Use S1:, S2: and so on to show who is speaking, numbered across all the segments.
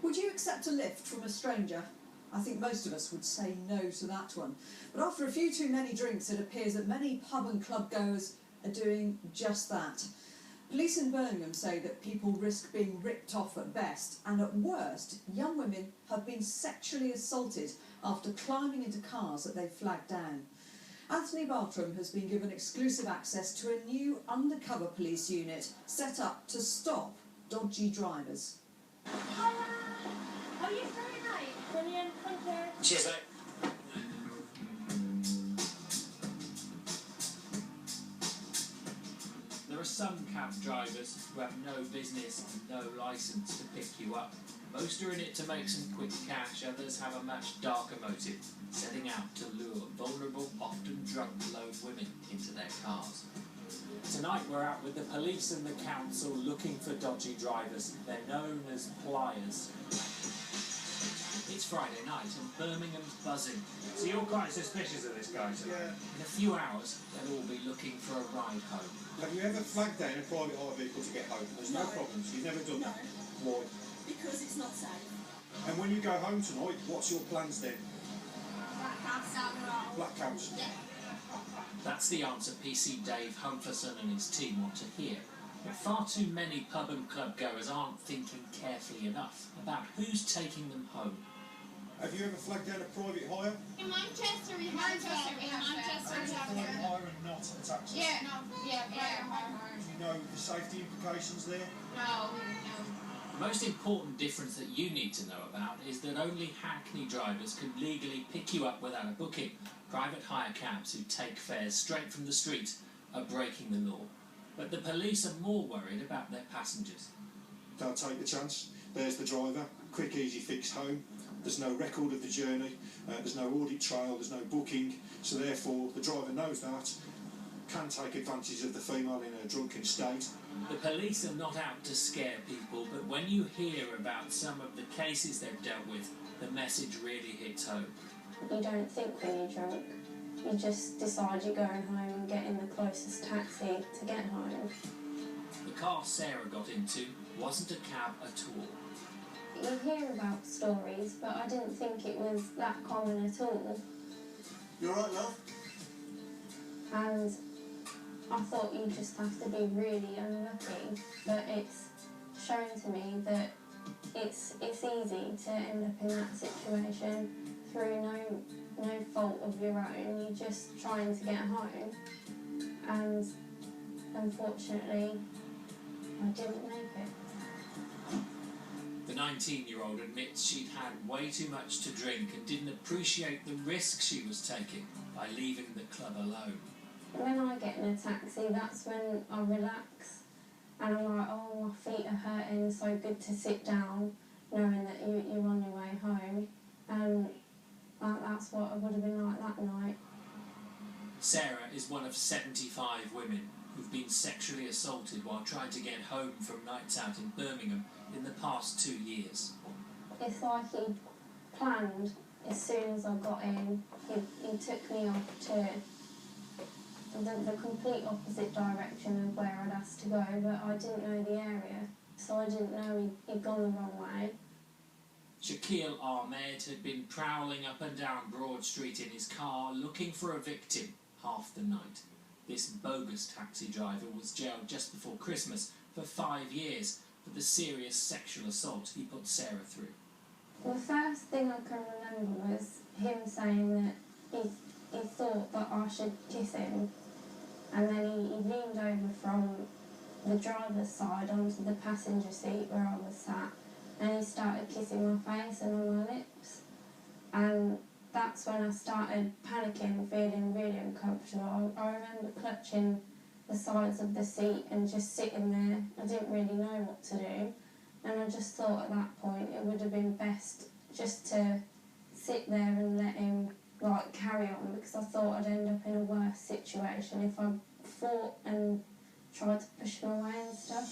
S1: Would you accept a lift from a stranger? I think most of us would say no to that one. But after a few too many drinks, it appears that many pub and club goers are doing just that. Police in Birmingham say that people risk being ripped off at best, and at worst, young women have been sexually assaulted after climbing into cars that they flagged down. Anthony Bartram has been given exclusive access to a new undercover police unit set up to stop dodgy drivers.
S2: Hiya! Are you free, mate? Brilliant, thank you.
S3: Cheers, mate. There are some cab drivers who have no business and no licence to pick you up. Most are in it to make some quick cash, others have a much darker motive, setting out to lure vulnerable, often drunk-load women into their cars. Tonight we're out with the police and the council looking for dodgy drivers. They're known as pliers. It's Friday night and Birmingham's buzzing.
S4: So you're quite suspicious of this guy tonight?
S3: Yeah. In a few hours, they'll all be looking for a ride home.
S5: Have you ever flagged down a private hire vehicle to get home? There's no problems. You've never done that? Why?
S6: Because it's not safe.
S5: And when you go home tonight, what's your plans then?
S6: Black house out the road.
S5: Black house?
S6: Yeah.
S3: That's the answer PC Dave Humferson and his team want to hear. But far too many pub and club goers aren't thinking carefully enough about who's taking them home.
S5: Have you ever flagged down a private hire?
S2: In Manchester we have
S5: Private hire and not a taxi?
S2: Yeah, private hire.
S5: Do you know the safety implications there?
S2: No.
S3: The most important difference that you need to know about is that only Hackney drivers can legally pick you up without a booking. Private hire cabs who take fares straight from the street are breaking the law. But the police are more worried about their passengers.
S5: Don't take the chance. There's the driver. Quick, easy fix home. There's no record of the journey. There's no audit trail. There's no booking. So therefore, the driver knows that, can take advantage of the female in a drunken state.
S3: The police are not out to scare people, but when you hear about some of the cases they've dealt with, the message really hits home.
S7: You don't think when you're drunk. You just decide you're going home and getting the closest taxi to get home.
S3: The car Sarah got into wasn't a cab at all.
S7: You hear about stories, but I didn't think it was that common at all.
S5: You alright, love?
S7: And I thought you just have to be really unlucky, but it's shown to me that it's easy to end up in that situation through no fault of your own. You're just trying to get home, and unfortunately I didn't make it.
S3: The 19-year-old admits she'd had way too much to drink and didn't appreciate the risk she was taking by leaving the club alone.
S7: When I get in a taxi, that's when I relax and I'm like, oh, my feet are hurting, so good to sit down knowing that you're on your way home, and that's what I would have been like that night.
S3: Sarah is one of 75 women who've been sexually assaulted while trying to get home from nights out in Birmingham in the past 2 years.
S7: It's like he planned as soon as I got in. He took me off to the complete opposite direction of where I'd asked to go, but I didn't know the area, so I didn't know he'd gone the wrong way.
S3: Shaquille Ahmed had been prowling up and down Broad Street in his car looking for a victim half the night. This bogus taxi driver was jailed just before Christmas for 5 years for the serious sexual assault he put Sarah through.
S7: The first thing I can remember was him saying that he thought that I should kiss him, and then he leaned over from the driver's side onto the passenger seat where I was sat, and he started kissing my face and on my lips. And that's when I started panicking, feeling really uncomfortable. I remember clutching the sides of the seat and just sitting there. I didn't really know what to do, and I just thought at that point it would have been best just to sit there and let him carry on, because I thought I'd end up in a worse situation if I fought and tried to push him away and stuff.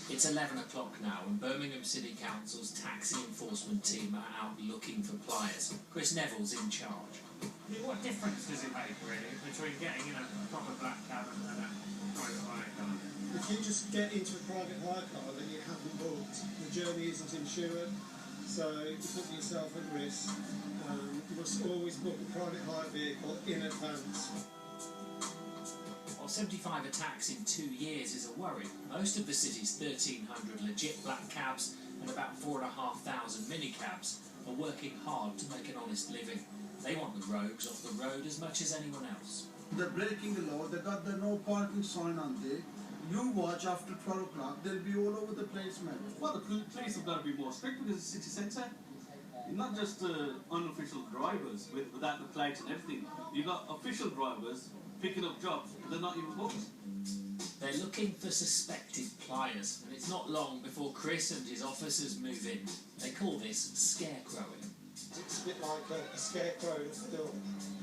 S3: It's 11 o'clock now and Birmingham City Council's taxi enforcement team are out looking for pliers. Chris Neville's in charge.
S4: I mean, what difference does it make, really, between getting in a proper black cab and a private hire car?
S5: If
S8: if you just get into a private hire car that you haven't booked, the journey isn't insured, so you're putting yourself at risk. You must always book a private hire vehicle in advance.
S3: While 75 attacks in 2 years is a worry, most of the city's 1,300 legit black cabs and about 4,500 minicabs are working hard to make an honest living. They want the rogues off the road as much as anyone else.
S9: They're breaking the law, they got the no parking sign on there. You watch after 12 o'clock, they'll be all over the place, man.
S10: Well, the police have got to be more strict because it's a city centre. Not just unofficial drivers without the plates and everything. You've got official drivers picking up jobs, but they're not even booked.
S3: They're looking for suspected pliers, and it's not long before Chris and his officers move in. They call this scarecrowing.
S8: It's a bit like a scarecrow that's still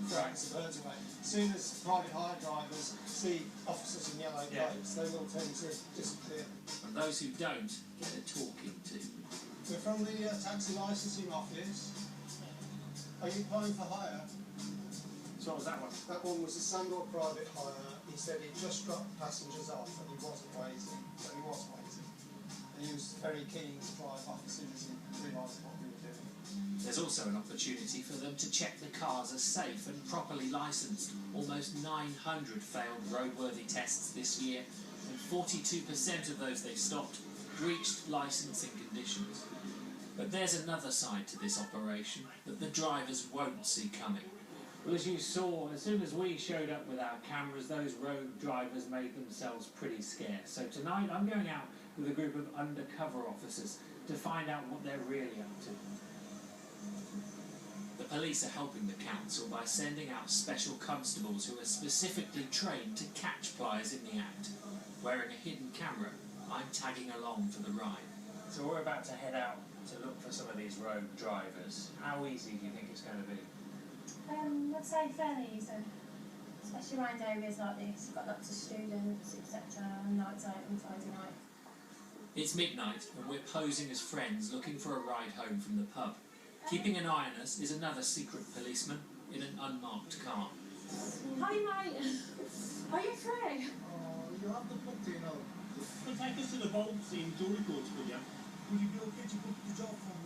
S8: drags the birds away. As soon as private hire drivers see officers in yellow plates, they will tend to disappear.
S3: And those who don't get a talking to.
S8: We're from the taxi licensing office. Are you applying for hire?
S4: So what was that one?
S8: That one was a Sandor private hire. He said he just dropped passengers off and he wasn't waiting, but he was waiting. And he was very keen to drive off as soon as he realised what we were doing.
S3: There's also an opportunity for them to check the cars are safe and properly licensed. Almost 900 failed roadworthy tests this year, and 42% of those they stopped breached licensing conditions. But there's another side to this operation that the drivers won't see coming.
S11: Well, as you saw, as soon as we showed up with our cameras, those road drivers made themselves pretty scarce. So tonight I'm going out with a group of undercover officers to find out what they're really up to.
S3: The police are helping the council by sending out special constables who are specifically trained to catch pliers in the act. Wearing a hidden camera, I'm tagging along for the ride.
S11: So we're about to head out to look for some of these road drivers. How easy do you think it's going to be?
S2: I'd say fairly easy, especially around areas like this. You've got lots of students, etc. Nights out and Friday night.
S3: It's midnight and we're posing as friends looking for a ride home from the pub. Keeping an eye on us is another secret policeman in an unmarked car.
S2: Hi mate, are you free?
S9: You have the book, you know.
S4: We'll take us to the vaults in Dorricourt, will you?
S9: Would you be okay to book the job for me?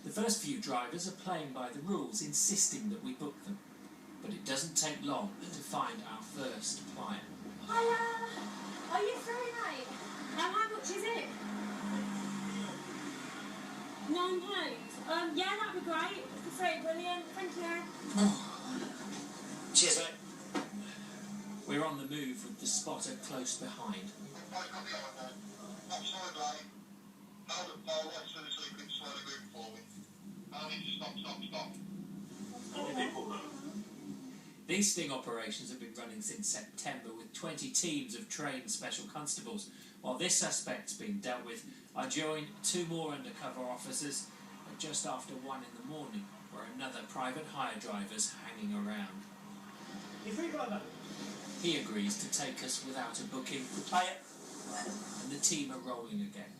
S3: The first few drivers are playing by the rules, insisting that we book them. But it doesn't take long to find our first plier.
S2: Hiya, are you free mate? How much is it? £9? Yeah, that'd be great. It's great, brilliant. Thank you.
S3: Cheers, mate. We're on the move with the spotter close behind. These sting operations have been running since September with 20 teams of trained special constables. While this suspect's been dealt with, I joined 2 more undercover officers at just after 1 in the morning, where another private hire driver's hanging around. He agrees to take us without a booking, and the team are rolling again.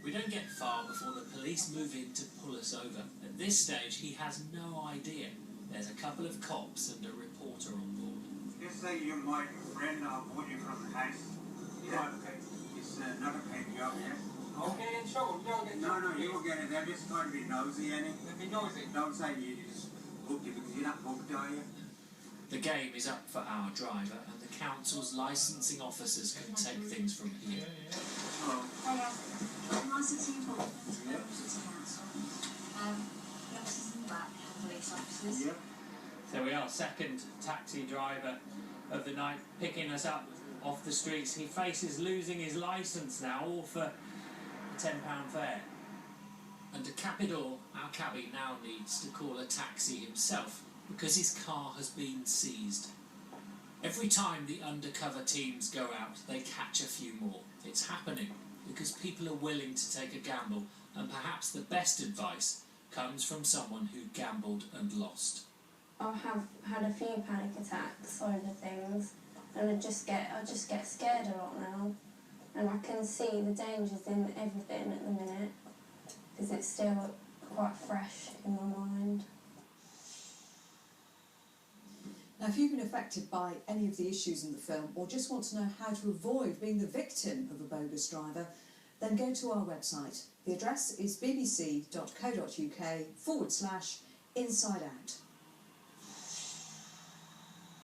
S3: We don't get far before the police move in to pull us over. At this stage, he has no idea there's a couple of cops and a reporter on board.
S12: Just say you're my friend, I'll put you from the house. Yeah, okay. It's not a paid job, yeah?
S13: Okay, and sure, you'll get
S12: No, you'll get it. They're just trying to be nosy, ain't it?
S13: Be nosy.
S12: Don't say you just booked it because you're not booked, are you?
S3: The game is up for our driver, and the council's licensing officers can take things from here.
S12: Oh.
S6: My city involvement in the city council. The officers in the back have police officers.
S12: Yeah.
S11: So we are second taxi driver of the night, picking us up off the streets. He faces losing his licence now, all for a £10 fare.
S3: And to cap it all, our cabbie now needs to call a taxi himself because his car has been seized. Every time the undercover teams go out, they catch a few more. It's happening because people are willing to take a gamble, and perhaps the best advice comes from someone who gambled and lost.
S7: I have had a few panic attacks over things, and I just get scared a lot now, and I can see the dangers in everything at the minute because it's still quite fresh in my mind.
S1: Now, if you've been affected by any of the issues in the film or just want to know how to avoid being the victim of a bogus driver, then go to our website. The address is bbc.co.uk/inside out.